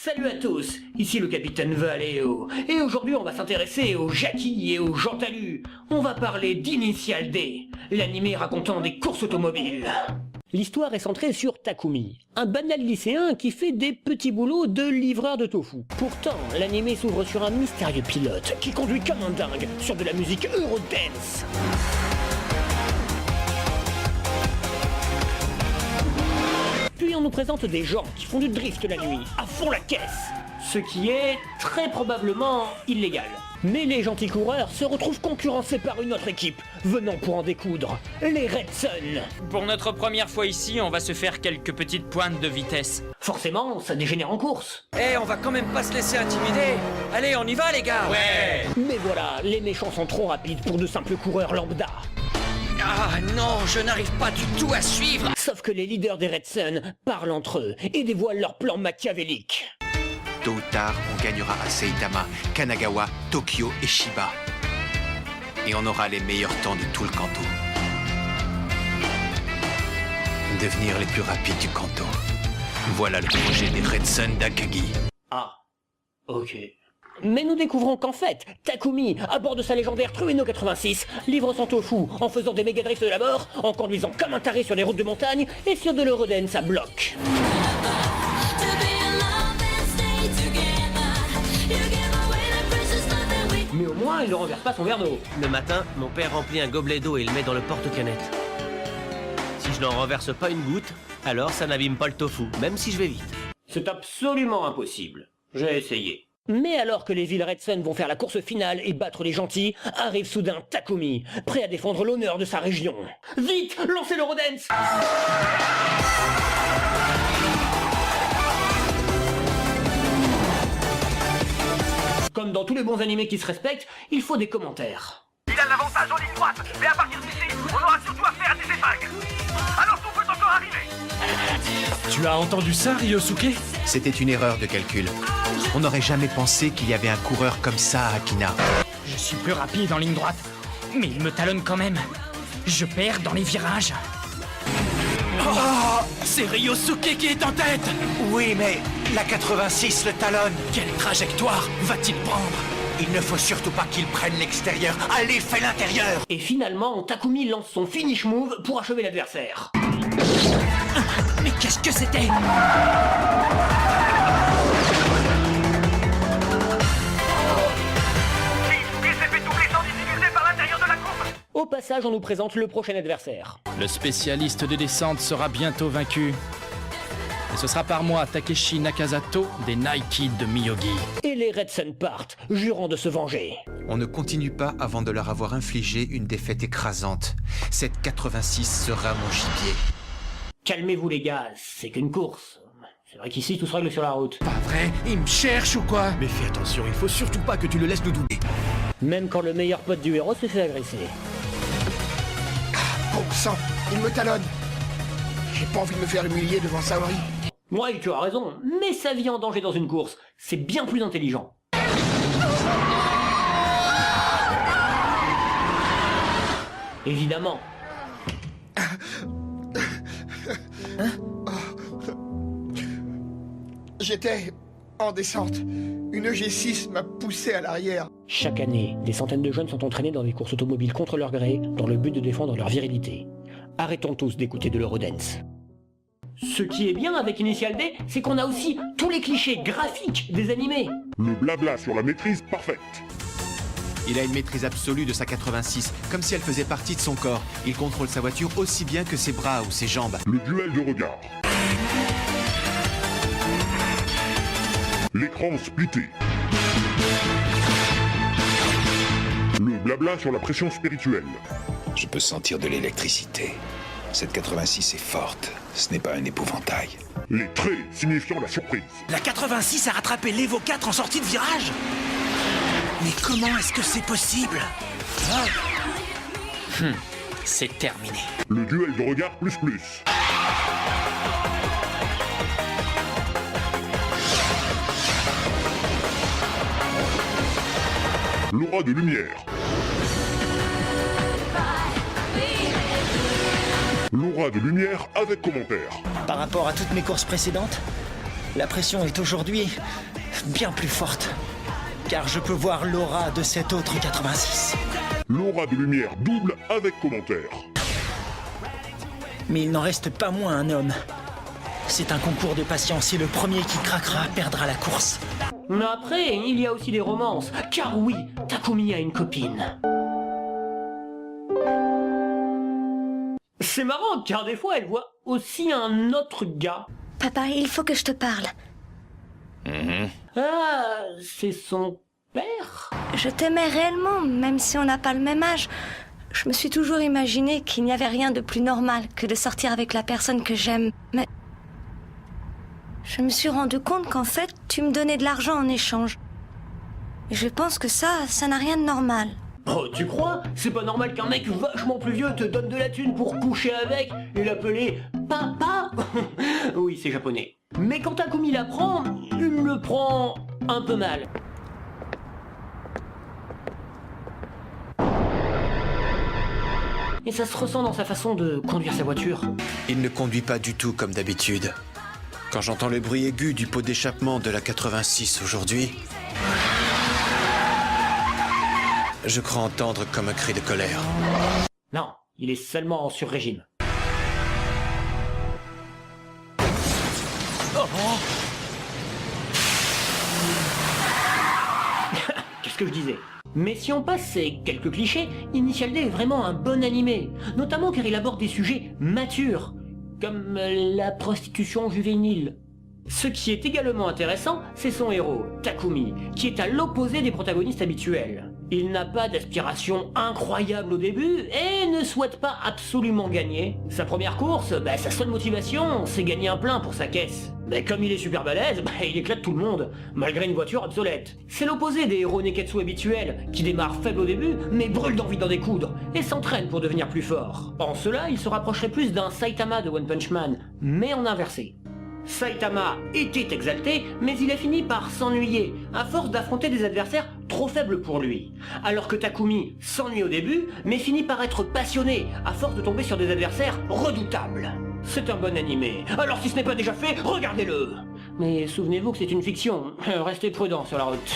Salut à tous, ici le capitaine Valléo, et aujourd'hui on va s'intéresser aux Jackie et aux Jean Talus. On va parler d'Initial D, l'animé racontant des courses automobiles. L'histoire est centrée sur Takumi, un banal lycéen qui fait des petits boulots de livreur de tofu. Pourtant, l'animé s'ouvre sur un mystérieux pilote qui conduit comme un dingue sur de la musique Eurodance. Puis on nous présente des gens qui font du drift la nuit, à fond la caisse, ce qui est très probablement illégal. Mais les gentils coureurs se retrouvent concurrencés par une autre équipe, venant pour en découdre, les Red Sun. Pour notre première fois ici, on va se faire quelques petites pointes de vitesse. Forcément, ça dégénère en course. On va quand même pas se laisser intimider. Allez, on y va les gars. Ouais. Mais voilà, les méchants sont trop rapides pour de simples coureurs lambda. Ah non, je n'arrive pas du tout à suivre. Sauf que les leaders des Red Sun parlent entre eux et dévoilent leur plan machiavélique. Tôt ou tard, on gagnera à Saitama, Kanagawa, Tokyo et Shiba. Et on aura les meilleurs temps de tout le Kanto. Devenir les plus rapides du Kanto. Voilà le projet des Red Sun d'Akagi. Ah, ok. Mais nous découvrons qu'en fait, Takumi, à bord de sa légendaire Trueno 86, livre son tofu en faisant des méga drifts de la mort, en conduisant comme un taré sur des routes de montagne et sur de l'Eurodance à bloc. Mais au moins, il ne renverse pas son verre d'eau. Le matin, mon père remplit un gobelet d'eau et le met dans le porte-canette. Si je n'en renverse pas une goutte, alors ça n'abîme pas le tofu, même si je vais vite. C'est absolument impossible. J'ai essayé. Mais alors que les villes Red Sun vont faire la course finale et battre les gentils, arrive soudain Takumi, prêt à défendre l'honneur de sa région. Vite, lancez l'Eurodance! Comme dans tous les bons animés qui se respectent, il faut des commentaires. Il a l'avantage en ligne droite, mais à partir d'ici, on aura surtout affaire à des épagues. Alors tout peut encore arriver. Tu as entendu ça, Ryosuke? C'était une erreur de calcul. On n'aurait jamais pensé qu'il y avait un coureur comme ça à Akina. Je suis plus rapide en ligne droite, mais il me talonne quand même. Je perds dans les virages. Oh, c'est Ryosuke qui est en tête! Oui, mais la 86 le talonne. Quelle trajectoire va-t-il prendre? Il ne faut surtout pas qu'il prenne l'extérieur. Allez, fais l'intérieur! Et finalement, Takumi lance son finish move pour achever l'adversaire. Mais qu'est-ce que c'était? Il s'est fait doubler sans difficulté par l'intérieur de la courbe. Au passage, on nous présente le prochain adversaire. Le spécialiste de descente sera bientôt vaincu. Et ce sera par moi, Takeshi Nakazato, des Nike de Miyogi. Et les Red Sun partent, jurant de se venger. On ne continue pas avant de leur avoir infligé une défaite écrasante. Cette 86 sera mon gibier. Calmez-vous les gars, c'est qu'une course. C'est vrai qu'ici tout se règle sur la route. Pas vrai? Il me cherche ou quoi? Mais fais attention, il faut surtout pas que tu le laisses nous doubler. Même quand le meilleur pote du héros se fait agresser. Bon sang, il me talonne. J'ai pas envie de me faire humilier devant Saori. Ouais, tu as raison, mais sa vie en danger dans une course, c'est bien plus intelligent. Évidemment. J'étais en descente. Une G6 m'a poussé à l'arrière. Chaque année, des centaines de jeunes sont entraînés dans des courses automobiles contre leur gré, dans le but de défendre leur virilité. Arrêtons tous d'écouter de l'Eurodance. Ce qui est bien avec Initial D, c'est qu'on a aussi tous les clichés graphiques des animés. Le blabla sur la maîtrise parfaite. Il a une maîtrise absolue de sa 86, comme si elle faisait partie de son corps. Il contrôle sa voiture aussi bien que ses bras ou ses jambes. Le duel de regard. L'écran splitté. Le blabla sur la pression spirituelle. Je peux sentir de l'électricité. Cette 86 est forte. Ce n'est pas un épouvantail. Les traits signifiant la surprise. La 86 a rattrapé l'Evo 4 en sortie de virage? Mais comment est-ce que c'est possible? C'est terminé. Le duel de regard plus. L'aura de lumière. L'aura de lumière avec commentaire. Par rapport à toutes mes courses précédentes, La pression est aujourd'hui bien plus forte, car je peux voir l'aura de cet autre 86. L'aura de lumière double avec commentaire. Mais il n'en reste pas moins un homme. C'est un concours de patience et le premier qui craquera perdra la course. Mais après, il y a aussi des romances. Car oui, Takumi a une copine. C'est marrant, car des fois, elle voit aussi un autre gars. Papa, il faut que je te parle. Ah, c'est son père? Je t'aimais réellement, même si on n'a pas le même âge. Je me suis toujours imaginé qu'il n'y avait rien de plus normal que de sortir avec la personne que j'aime. Mais je me suis rendu compte qu'en fait, tu me donnais de l'argent en échange. Et je pense que ça n'a rien de normal. Oh, tu crois? C'est pas normal qu'un mec vachement plus vieux te donne de la thune pour coucher avec et l'appeler papa? Oui, c'est japonais. Mais quand Takumi l'apprend, il le prend un peu mal. Et ça se ressent dans sa façon de conduire sa voiture. Il ne conduit pas du tout comme d'habitude. Quand j'entends le bruit aigu du pot d'échappement de la 86 aujourd'hui, je crois entendre comme un cri de colère. Non, il est seulement en sur-régime. Qu'est-ce que je disais? Mais si on passe ces quelques clichés, Initial D est vraiment un bon animé, notamment car il aborde des sujets matures, comme la prostitution juvénile. Ce qui est également intéressant, c'est son héros, Takumi, qui est à l'opposé des protagonistes habituels. Il n'a pas d'aspiration incroyable au début et ne souhaite pas absolument gagner. Sa première course, sa seule motivation, c'est gagner un plein pour sa caisse. Mais comme il est super balèze, il éclate tout le monde, malgré une voiture obsolète. C'est l'opposé des héros neketsu habituels, qui démarrent faibles au début, mais brûlent d'envie d'en découdre, et s'entraînent pour devenir plus forts. En cela, il se rapprocherait plus d'un Saitama de One Punch Man, mais en inversé. Saitama était exalté, mais il a fini par s'ennuyer, à force d'affronter des adversaires trop faibles pour lui. Alors que Takumi s'ennuie au début, mais finit par être passionné, à force de tomber sur des adversaires redoutables. C'est un bon animé, alors si ce n'est pas déjà fait, regardez-le. Mais souvenez-vous que c'est une fiction, restez prudent sur la route.